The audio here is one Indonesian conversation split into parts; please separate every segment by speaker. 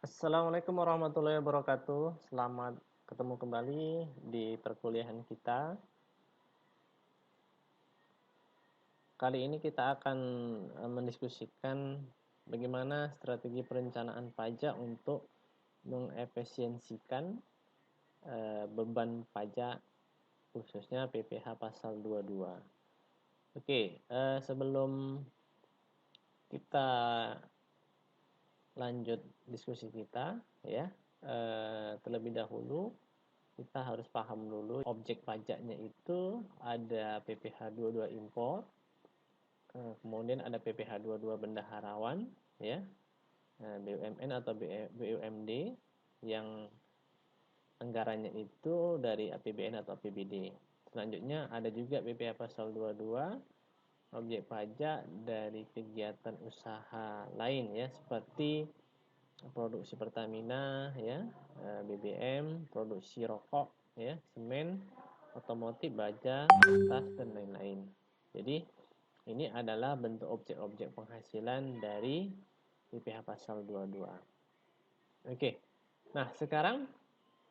Speaker 1: Assalamualaikum warahmatullahi wabarakatuh. Selamat ketemu kembali di perkuliahan kita. Kali ini kita akan mendiskusikan bagaimana strategi perencanaan pajak untuk mengefisiensikan beban pajak khususnya PPh pasal 22. Oke, sebelum kita lanjut diskusi kita ya, terlebih dahulu kita harus paham dulu objek pajaknya itu ada PPh 22 impor, kemudian ada PPh 22 bendaharawan ya, BUMN atau BUMD yang anggarannya itu dari APBN atau APBD. Selanjutnya ada juga PPh pasal 22 objek pajak dari kegiatan usaha lain ya, seperti produksi Pertamina ya, BBM, produksi rokok ya, semen, otomotif, baja, tas dan lain-lain. Jadi ini adalah bentuk objek-objek penghasilan dari PPh pasal 22. Oke. Nah, sekarang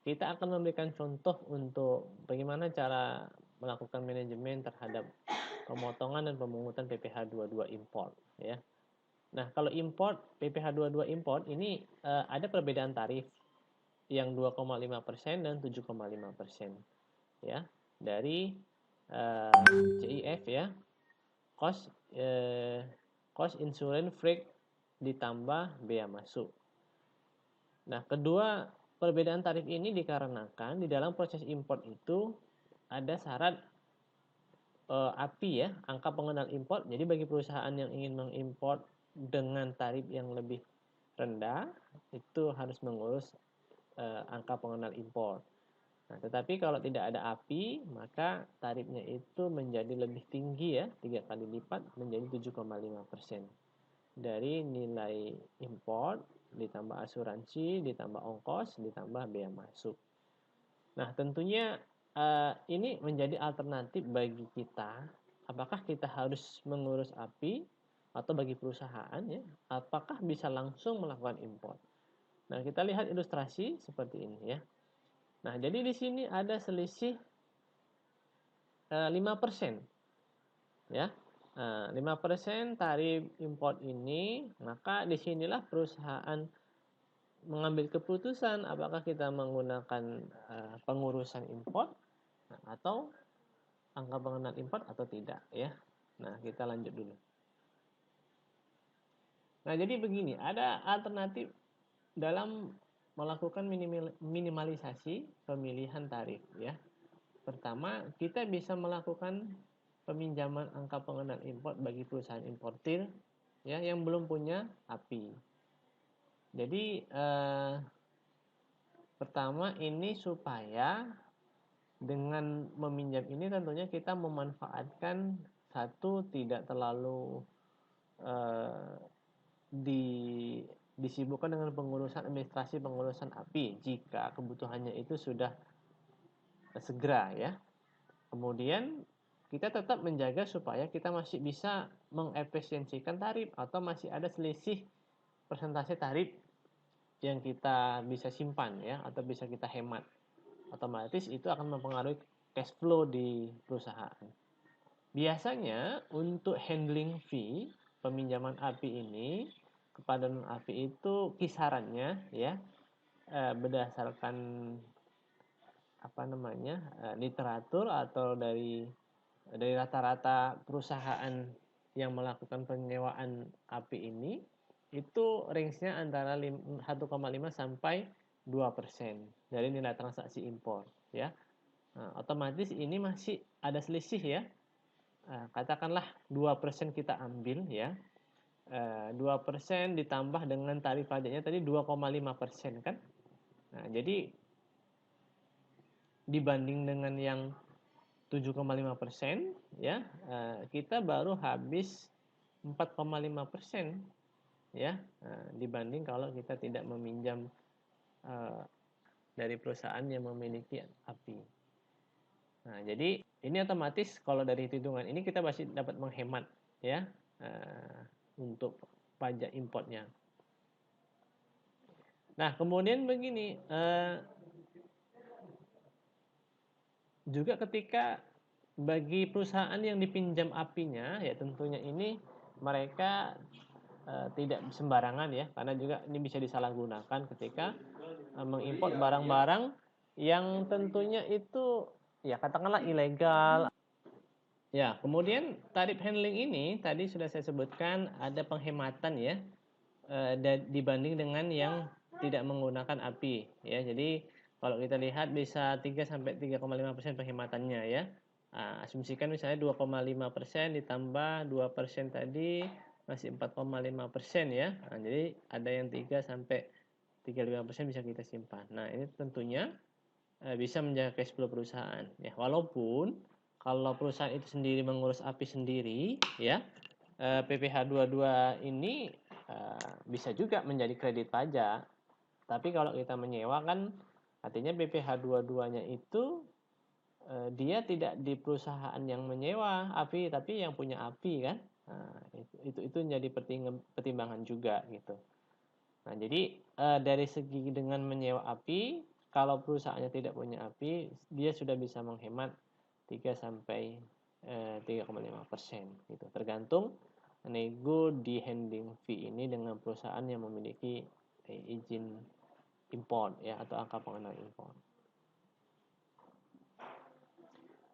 Speaker 1: kita akan memberikan contoh untuk bagaimana cara melakukan manajemen terhadap pemotongan dan pemungutan PPh 22 import ya. Nah, kalau import PPh 22 import ini ada perbedaan tarif yang 2,5% dan 7,5% ya dari CIF ya, cost insurance freight ditambah bea masuk. Nah, kedua perbedaan tarif ini dikarenakan di dalam proses import itu ada syarat API ya, angka pengenal import. Jadi bagi perusahaan yang ingin mengimport dengan tarif yang lebih rendah itu harus mengurus angka pengenal import. Nah, tetapi kalau tidak ada API, maka tarifnya itu menjadi lebih tinggi ya, 3 kali lipat menjadi 7,5% dari nilai import ditambah asuransi, ditambah ongkos, ditambah bea masuk. Nah, tentunya ini menjadi alternatif bagi kita. Apakah kita harus mengurus API atau bagi perusahaan ya, apakah bisa langsung melakukan import? Nah, kita lihat ilustrasi seperti ini ya. Nah, jadi di sini ada selisih 5% ya. 5% tarif import ini, maka disinilah perusahaan mengambil keputusan apakah kita menggunakan pengurusan import atau angka pengenal import atau tidak ya. Nah, kita lanjut dulu. Nah, jadi begini, ada alternatif dalam melakukan minimalisasi pemilihan tarif ya. Pertama, kita bisa melakukan peminjaman angka pengenal import bagi perusahaan importir ya yang belum punya API. Jadi pertama ini supaya dengan meminjam ini tentunya kita memanfaatkan satu tidak terlalu disibukkan dengan pengurusan administrasi pengurusan API jika kebutuhannya itu sudah segera ya. Kemudian kita tetap menjaga supaya kita masih bisa mengefisiensikan tarif atau masih ada selisih persentase tarif yang kita bisa simpan ya atau bisa kita hemat. Otomatis itu akan mempengaruhi cash flow di perusahaan. Biasanya untuk handling fee peminjaman API ini kepada non API itu kisarannya ya berdasarkan literatur atau dari rata-rata perusahaan yang melakukan penyewaan API ini itu range-nya antara 1,5 sampai 2% dari nilai transaksi impor ya. Nah, otomatis ini masih ada selisih ya. Katakanlah 2% kita ambil ya. 2% ditambah dengan tarif pajaknya tadi 2,5% kan. Nah, jadi dibanding dengan yang 7,5% ya, kita baru habis 4,5% ya, dibanding kalau kita tidak meminjam dari perusahaan yang memiliki API. Nah, jadi ini otomatis kalau dari hitungan ini kita masih dapat menghemat ya untuk pajak importnya. Nah, kemudian begini, juga ketika bagi perusahaan yang dipinjam API-nya, ya tentunya ini mereka tidak sembarangan ya, karena juga ini bisa disalahgunakan ketika mengimpor barang-barang yang tentunya itu ya katakanlah ilegal. Ya, kemudian tarif handling ini tadi sudah saya sebutkan ada penghematan ya, dibanding dengan yang tidak menggunakan API ya. Jadi kalau kita lihat bisa 3 sampai 3,5% penghematannya ya. Asumsikan misalnya 2,5% ditambah 2% tadi masih 4,5% ya. Jadi ada yang 3 sampai 3,5% bisa kita simpan. Nah, ini tentunya bisa menjaga cash flow perusahaan ya. Walaupun kalau perusahaan itu sendiri mengurus API sendiri ya, PPh 22 ini bisa juga menjadi kredit pajak. Tapi kalau kita menyewa kan artinya PPh 22-nya itu dia tidak di perusahaan yang menyewa API tapi yang punya API kan. Nah, itu menjadi pertimbangan juga gitu. Nah, jadi dari segi dengan menyewa API, kalau perusahaannya tidak punya API, dia sudah bisa menghemat 3 sampai 3,5% gitu. Tergantung nego di handling fee ini dengan perusahaan yang memiliki izin import ya atau angka pengenal import.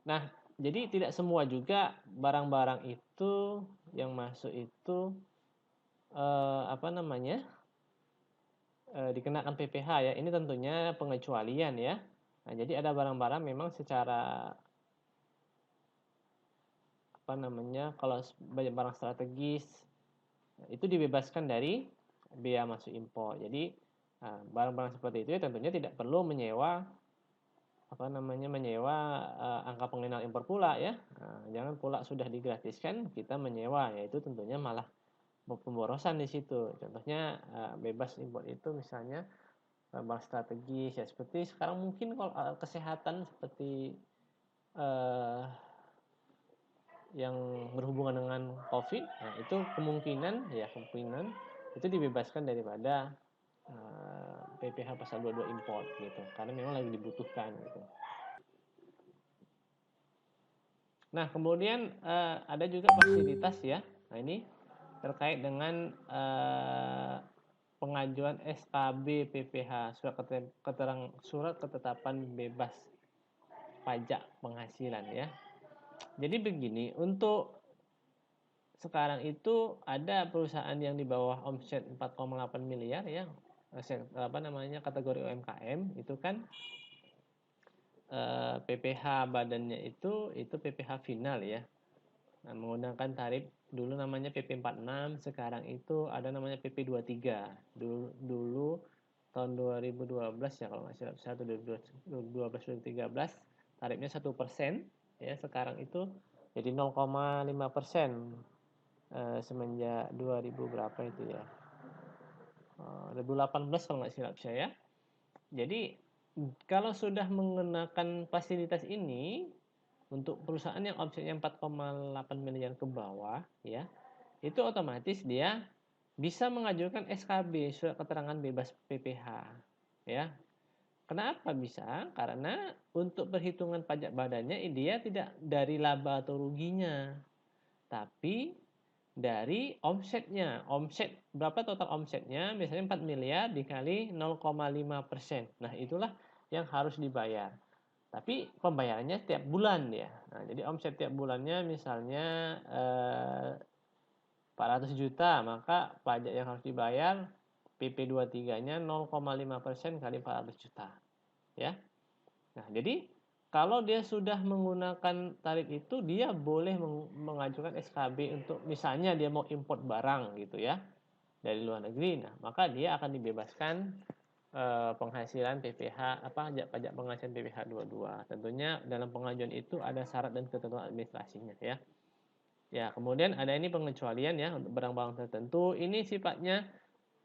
Speaker 1: Nah, jadi tidak semua juga barang-barang itu yang masuk itu dikenakan PPh ya. Ini tentunya pengecualian ya. Nah, jadi ada barang-barang memang secara kalau barang strategis itu dibebaskan dari biaya masuk impor. Jadi barang-barang seperti itu ya tentunya tidak perlu menyewa angka pengenal impor pula ya. Jangan pula sudah digratiskan kita menyewa, yaitu tentunya malah pemborosan di situ. Contohnya bebas impor itu misalnya bank strategis ya, seperti sekarang mungkin kalau kesehatan seperti yang berhubungan dengan COVID, nah itu kemungkinan itu dibebaskan daripada PPh pasal 22 import gitu, karena memang lagi dibutuhkan gitu. Nah, kemudian ada juga fasilitas ya. Nah, ini terkait dengan pengajuan SKB PPh, surat ketetapan bebas pajak penghasilan ya. Jadi begini, untuk sekarang itu ada perusahaan yang di bawah omset 4,8 miliar ya, kategori UMKM itu kan PPh badannya itu PPh final ya. Nah, menggunakan tarif dulu namanya PP 46, sekarang itu ada namanya PP 23. Dulu tahun 2012 ya kalau nggak salah, 2012-2013 tarifnya 1% ya, sekarang itu jadi 0,5% semenjak 2000 berapa itu ya, 2018 kalau nggak silap saya. Jadi kalau sudah menggunakan fasilitas ini untuk perusahaan yang omsetnya 4,8 miliar ke bawah ya, itu otomatis dia bisa mengajukan SKB, surat keterangan bebas PPh ya. Kenapa bisa? Karena untuk perhitungan pajak badannya dia tidak dari laba atau ruginya, tapi dari omsetnya. Omset berapa total omsetnya? Misalnya 4 miliar dikali 0,5%. Nah, itulah yang harus dibayar. Tapi pembayarannya setiap bulan ya. Nah, jadi omset tiap bulannya misalnya 400 juta, maka pajak yang harus dibayar PP 23-nya 0,5% kali 400 juta. Ya. Nah, jadi kalau dia sudah menggunakan tarif itu, dia boleh mengajukan SKB untuk misalnya dia mau import barang gitu ya dari luar negeri. Nah, maka dia akan dibebaskan penghasilan PPh pajak penghasilan PPh 22. Tentunya dalam pengajuan itu ada syarat dan ketentuan administrasinya ya. Ya, kemudian ada ini pengecualian ya untuk barang-barang tertentu. Ini sifatnya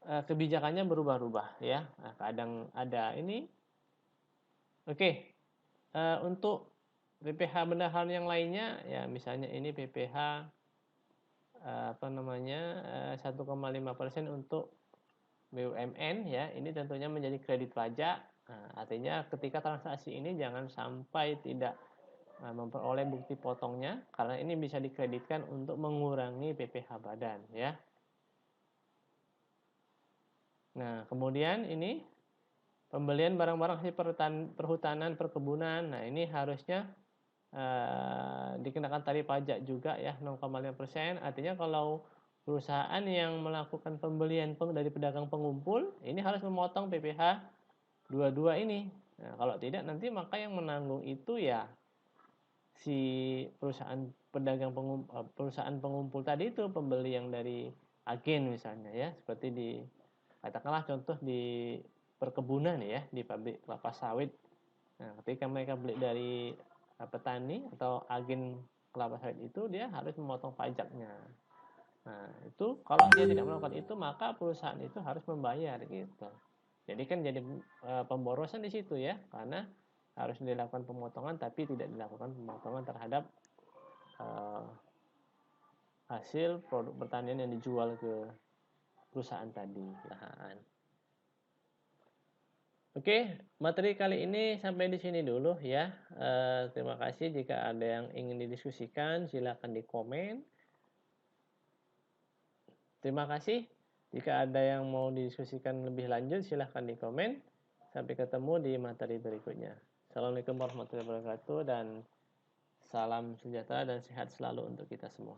Speaker 1: kebijakannya berubah-ubah ya. Nah, kadang ada ini. Oke. Untuk PPh bendahara yang lainnya ya, misalnya ini PPh 1,5% untuk BUMN ya, ini tentunya menjadi kredit pajak. Nah, artinya ketika transaksi ini jangan sampai tidak memperoleh bukti potongnya, karena ini bisa dikreditkan untuk mengurangi PPh badan ya. Nah, kemudian ini pembelian barang-barang hasil perhutanan, perkebunan. Nah, ini harusnya dikenakan tarif pajak juga ya, 0,5%. Artinya kalau perusahaan yang melakukan pembelian dari pedagang pengumpul, ini harus memotong PPh 22 ini. Nah, kalau tidak nanti maka yang menanggung itu ya si perusahaan perusahaan pengumpul tadi itu, pembeli yang dari agen misalnya ya, seperti di katakanlah contoh di perkebunan ya, di pabrik kelapa sawit. Nah, ketika mereka beli dari petani atau agen kelapa sawit itu, dia harus memotong pajaknya. Nah, itu kalau dia tidak melakukan itu, maka perusahaan itu harus membayar gitu. Jadi kan jadi pemborosan di situ ya, karena harus dilakukan pemotongan tapi tidak dilakukan pemotongan terhadap hasil produk pertanian yang dijual ke perusahaan tadi. Oke, materi kali ini sampai di sini dulu ya. Terima kasih. Jika ada yang ingin didiskusikan, silakan di komen. Terima kasih. Jika ada yang mau didiskusikan lebih lanjut, silakan di komen. Sampai ketemu di materi berikutnya. Assalamualaikum warahmatullahi wabarakatuh dan salam sejahtera dan sehat selalu untuk kita semua.